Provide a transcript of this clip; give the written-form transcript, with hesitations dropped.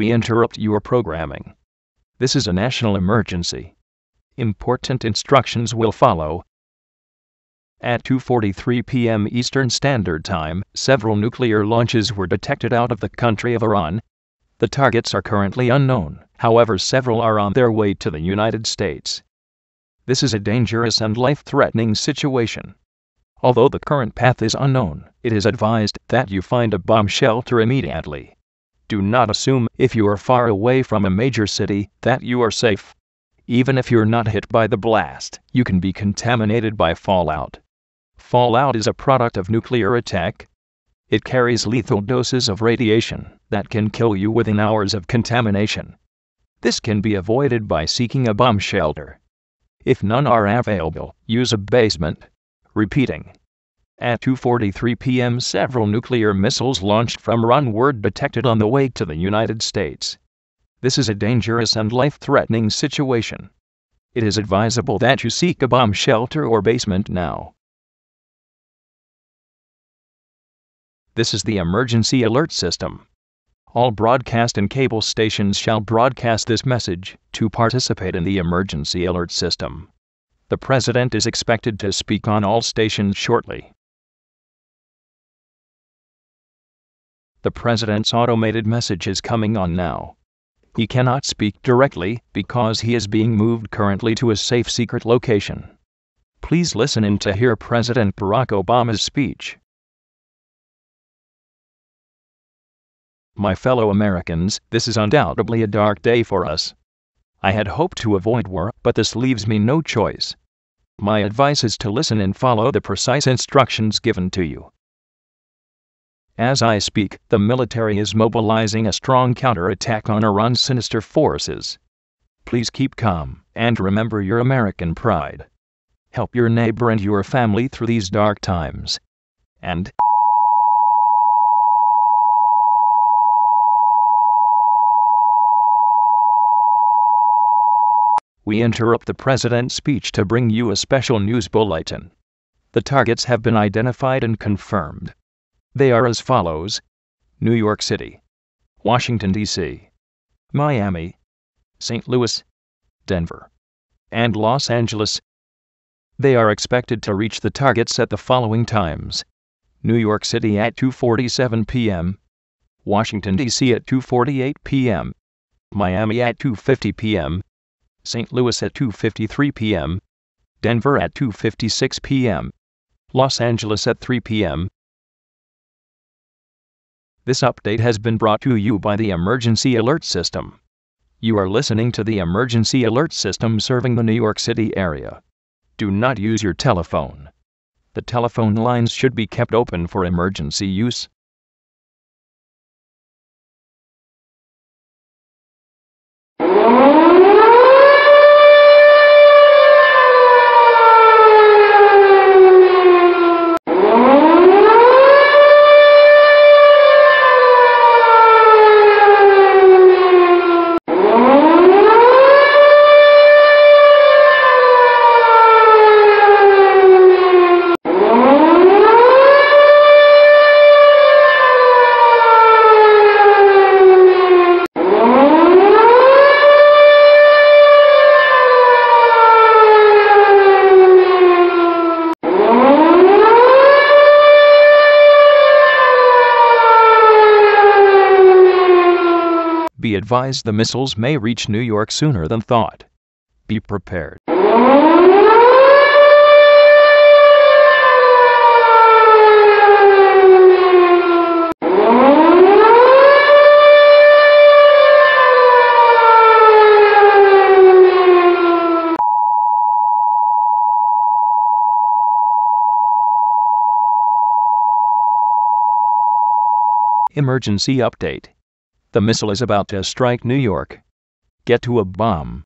We interrupt your programming. This is a national emergency. Important instructions will follow. At 2:43 p.m. Eastern Standard Time, several nuclear launches were detected out of the country of Iran. The targets are currently unknown, however several are on their way to the United States. This is a dangerous and life-threatening situation. Although the current path is unknown, it is advised that you find a bomb shelter immediately. Do not assume, if you are far away from a major city, that you are safe. Even if you're not hit by the blast, you can be contaminated by fallout. Fallout is a product of nuclear attack. It carries lethal doses of radiation that can kill you within hours of contamination. This can be avoided by seeking a bomb shelter. If none are available, use a basement. Repeating. At 2:43 p.m. several nuclear missiles launched from Iran were detected on the way to the United States. This is a dangerous and life-threatening situation. It is advisable that you seek a bomb shelter or basement now. This is the emergency alert system. All broadcast and cable stations shall broadcast this message to participate in the emergency alert system. The President is expected to speak on all stations shortly. The President's automated message is coming on now. He cannot speak directly because he is being moved currently to a safe secret location. Please listen in to hear President Barack Obama's speech. My fellow Americans, this is undoubtedly a dark day for us. I had hoped to avoid war, but this leaves me no choice. My advice is to listen and follow the precise instructions given to you. As I speak, the military is mobilizing a strong counterattack on Iran's sinister forces. Please keep calm, and remember your American pride. Help your neighbor and your family through these dark times. And we interrupt the President's speech to bring you a special news bulletin. The targets have been identified and confirmed. They are as follows: New York City, Washington, D.C., Miami, St. Louis, Denver, and Los Angeles. They are expected to reach the targets at the following times: New York City at 2:47 p.m., Washington, D.C. at 2:48 p.m., Miami at 2:50 p.m., St. Louis at 2:53 p.m., Denver at 2:56 p.m., Los Angeles at 3 p.m. This update has been brought to you by the Emergency Alert System. You are listening to the Emergency Alert System serving the New York City area. Do not use your telephone. The telephone lines should be kept open for emergency use. Be advised the missiles may reach New York sooner than thought. Be prepared. Emergency update. The missile is about to strike New York. Get to a bomb.